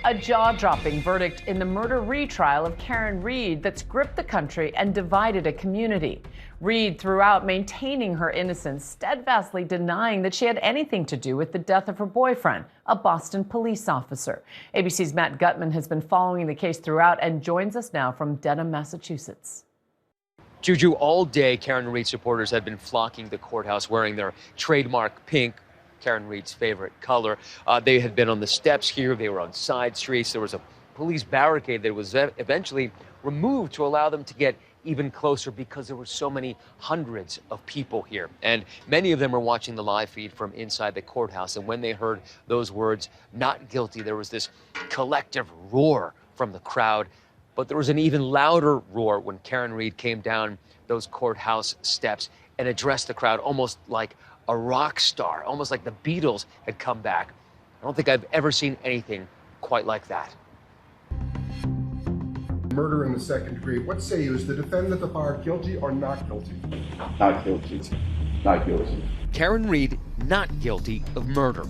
A jaw-dropping verdict in the murder retrial of Karen Reed that's gripped the country and divided a community. Reed, throughout maintaining her innocence, steadfastly denying that she had anything to do with the death of her boyfriend, a Boston police officer. ABC's Matt Gutman has been following the case throughout and joins us now from Dedham, Massachusetts. Juju, all day, Karen Reed supporters had been flocking the courthouse wearing their trademark pink, Karen Reed's favorite color. They had been on the steps here. They were on side streets. There was a police barricade that was eventually removed to allow them to get even closer because there were so many hundreds of people here. And many of them were watching the live feed from inside the courthouse. And when they heard those words, "not guilty," there was this collective roar from the crowd. But there was an even louder roar when Karen Reed came down those courthouse steps and addressed the crowd almost like a rock star, almost like the Beatles had come back. I don't think I've ever seen anything quite like that. Murder in the second degree. What say you? Is the defendant at the bar guilty or not guilty? Not guilty. Not guilty. Karen Reed not guilty of murder.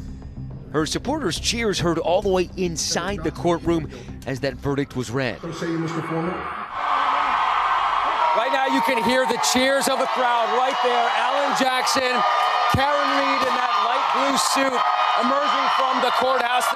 Her supporters' cheers heard all the way inside the courtroom as that verdict was read. What say you, Mr. Foreman? Right now you can hear the cheers of the crowd right there. Alan Jackson, Karen Reed in that light blue suit emerging from the courthouse.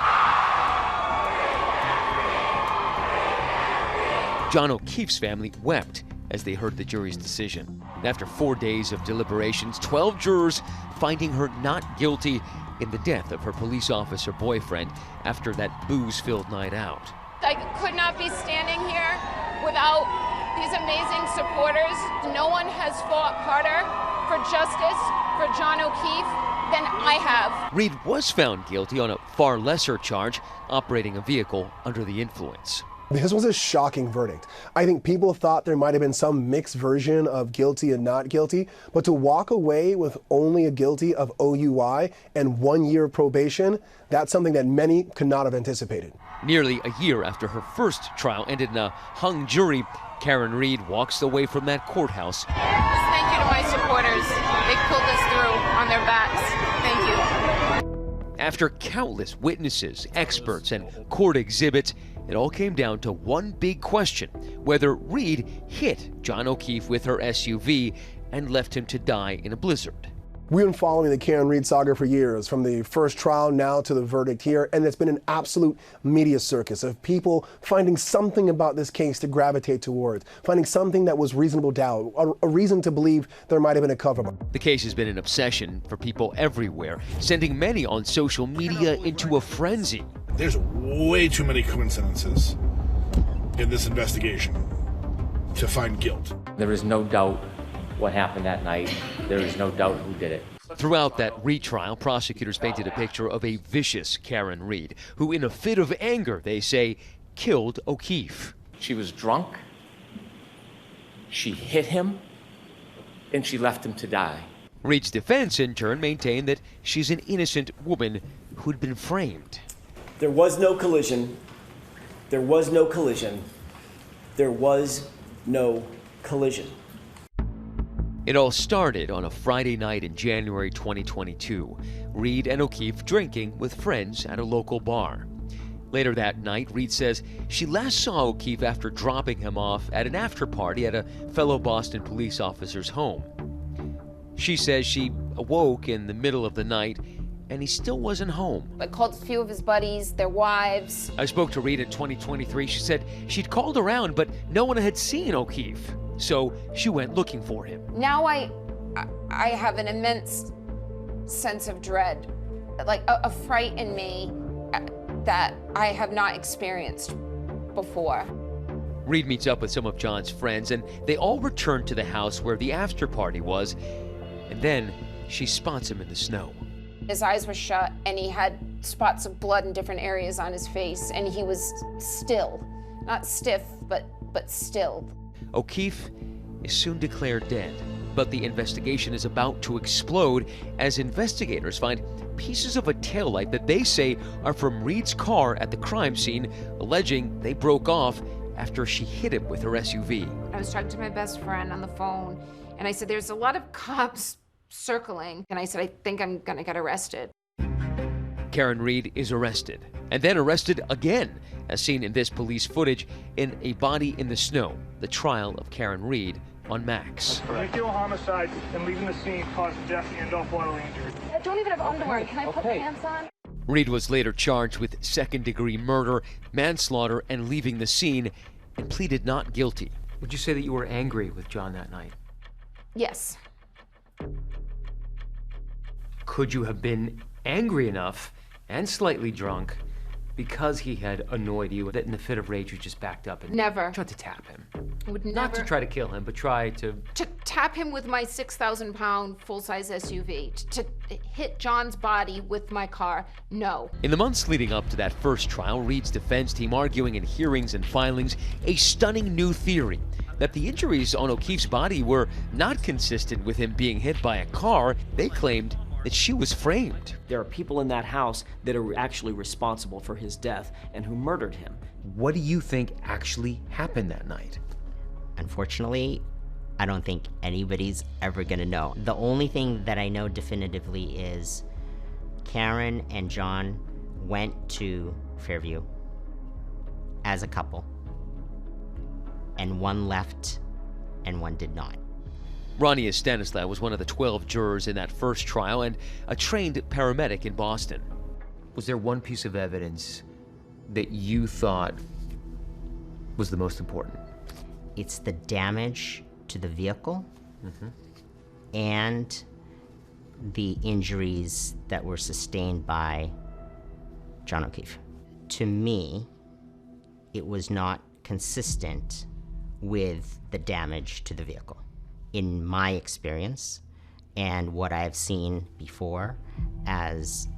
John O'Keefe's family wept as they heard the jury's decision. After 4 days of deliberations, 12 jurors finding her not guilty in the death of her police officer boyfriend after that booze-filled night out. I could not be standing here without these amazing supporters. No one has fought harder for justice for John O'Keefe than I have. Reed was found guilty on a far lesser charge, operating a vehicle under the influence. This was a shocking verdict. I think people thought there might have been some mixed version of guilty and not guilty, but to walk away with only a guilty of OUI and 1 year of probation, that's something that many could not have anticipated. Nearly a year after her first trial ended in a hung jury, Karen Reed walks away from that courthouse. Thank you to my supporters. They pulled us through on their backs. Thank you. After countless witnesses, experts, and court exhibits, it all came down to one big question: whether Reed hit John O'Keefe with her SUV and left him to die in a blizzard. We've been following the Karen Reed saga for years, from the first trial now to the verdict here, and it's been an absolute media circus of people finding something about this case to gravitate towards, finding something that was reasonable doubt, a reason to believe there might have been a cover-up. The case has been an obsession for people everywhere, sending many on social media into a frenzy. There's way too many coincidences in this investigation to find guilt. There is no doubt what happened that night. There is no doubt who did it. Throughout that retrial, prosecutors painted a picture of a vicious Karen Reed, who in a fit of anger, they say, killed O'Keefe. She was drunk, she hit him, and she left him to die. Reed's defense, in turn, maintained that she's an innocent woman who'd been framed. There was no collision. There was no collision. There was no collision. It all started on a Friday night in January 2022. Reed and O'Keefe drinking with friends at a local bar. Later that night, Reed says she last saw O'Keefe after dropping him off at an after-party at a fellow Boston police officer's home. She says she awoke in the middle of the night and he still wasn't home. I called a few of his buddies, their wives. I spoke to Reed in 2023. She said she'd called around, but no one had seen O'Keefe. So she went looking for him. Now I have an immense sense of dread, like a fright in me that I have not experienced before. Reed meets up with some of John's friends, and they all return to the house where the after party was, and then she spots him in the snow. His eyes were shut, and he had spots of blood in different areas on his face, and he was still, not stiff, but still. O'Keefe is soon declared dead, but the investigation is about to explode as investigators find pieces of a taillight that they say are from Reed's car at the crime scene, alleging they broke off after she hit him with her SUV. I was talking to my best friend on the phone, and I said, there's a lot of cops circling, and I said, I think I'm gonna get arrested. Karen Reid is arrested, and then arrested again, as seen in this police footage in A Body in the Snow, the trial of Karen Reid on Max. Vehicular homicide and leaving the scene caused death and bodily injury. I don't even have underwear. Can I put pants on? Reid was later charged with second-degree murder, manslaughter, and leaving the scene, and pleaded not guilty. Would you say that you were angry with John that night? Yes. Could you have been angry enough and slightly drunk because he had annoyed you that in the fit of rage you just backed up and Never. tried to tap him? I would Not never. to try to kill him, but try to Tap him with my 6,000-pound full-size SUV. To hit John's body with my car. No. In the months leading up to that first trial, Reid's defense team arguing in hearings and filings a stunning new theory that the injuries on O'Keefe's body were not consistent with him being hit by a car. They claimed that she was framed. There are people in that house that are actually responsible for his death and who murdered him. What do you think actually happened that night? Unfortunately, I don't think anybody's ever gonna know. The only thing that I know definitively is Karen and John went to Fairview as a couple, and one left and one did not. Ronnie Stanislaw was one of the 12 jurors in that first trial and a trained paramedic in Boston. Was there one piece of evidence that you thought was the most important? It's the damage to the vehicle and the injuries that were sustained by John O'Keefe. To me, it was not consistent with the damage to the vehicle. In my experience and what I've seen before as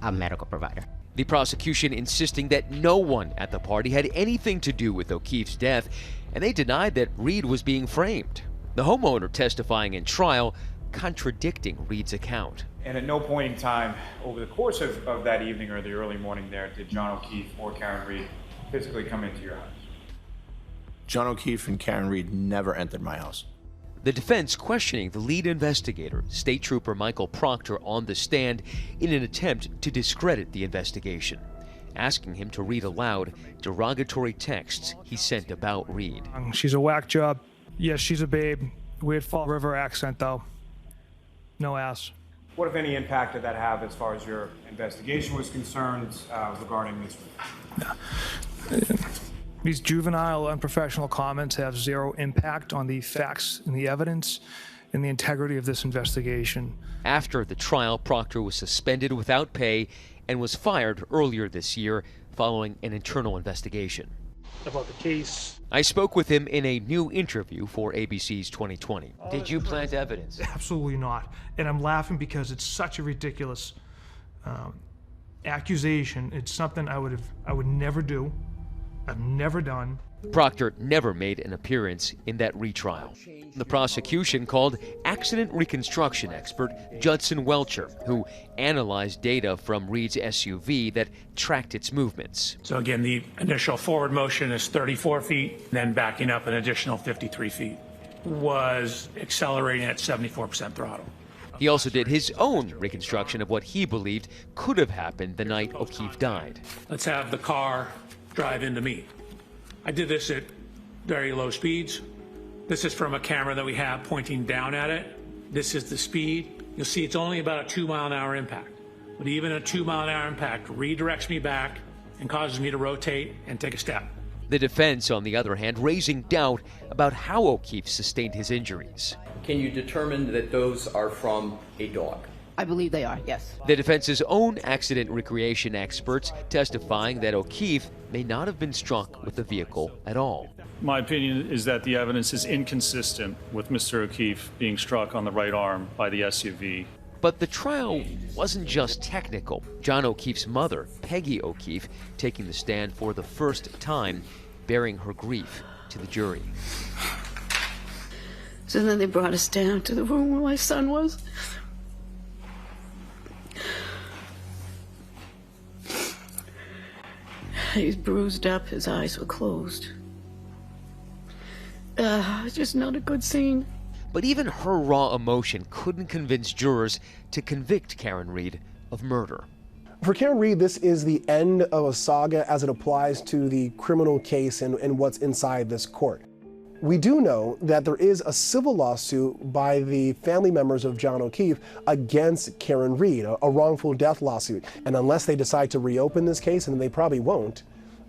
a medical provider. The prosecution insisting that no one at the party had anything to do with O'Keefe's death, and they denied that Reid was being framed. The homeowner testifying in trial, contradicting Reid's account. And at no point in time over the course of that evening or the early morning there did John O'Keefe or Karen Reid physically come into your house. John O'Keefe and Karen Reid never entered my house. The defense questioning the lead investigator, State Trooper Michael Proctor, on the stand in an attempt to discredit the investigation, asking him to read aloud derogatory texts he sent about Reid. She's a whack job. Yes, she's a babe. Weird Fall River accent, though. No ass. What, if any, impact did that have as far as your investigation was concerned regarding this? These juvenile, unprofessional comments have zero impact on the facts and the evidence and the integrity of this investigation. After the trial, Proctor was suspended without pay and was fired earlier this year following an internal investigation. About the case. I spoke with him in a new interview for ABC's 2020. Did you plant evidence? Absolutely not. And I'm laughing because it's such a ridiculous accusation. It's something I would never do. I've never done. Proctor never made an appearance in that retrial. The prosecution called accident reconstruction expert Judson Welcher, who analyzed data from Reid's SUV that tracked its movements. So again, the initial forward motion is 34 feet, then backing up an additional 53 feet. Was accelerating at 74% throttle. He also did his own reconstruction of what he believed could have happened the night O'Keefe died. Let's have the car drive into me. I did this at very low speeds. This is from a camera that we have pointing down at it. This is the speed. You'll see it's only about a 2-mile-an-hour impact. But even a 2-mile-an-hour impact redirects me back and causes me to rotate and take a step. The defense, on the other hand, raising doubt about how O'Keefe sustained his injuries. Can you determine that those are from a dog? I believe they are, yes. The defense's own accident recreation experts testifying that O'Keefe may not have been struck with the vehicle at all. My opinion is that the evidence is inconsistent with Mr. O'Keefe being struck on the right arm by the SUV. But the trial wasn't just technical. John O'Keefe's mother, Peggy O'Keefe, taking the stand for the first time, bearing her grief to the jury. So then they brought us down to the room where my son was. He was bruised up, his eyes were closed. It's just not a good scene. But even her raw emotion couldn't convince jurors to convict Karen Reid of murder. For Karen Read, this is the end of a saga as it applies to the criminal case and what's inside this court. We do know that there is a civil lawsuit by the family members of John O'Keefe against Karen Read, a wrongful death lawsuit. And unless they decide to reopen this case, and they probably won't,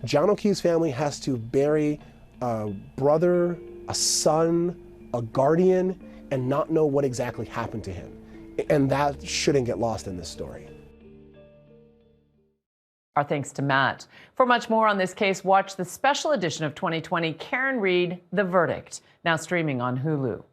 John O'Keefe's family has to bury a brother, a son, a guardian, and not know what exactly happened to him. And that shouldn't get lost in this story. Our thanks to Matt. For much more on this case, watch the special edition of 2020, Karen Read, The Verdict, now streaming on Hulu.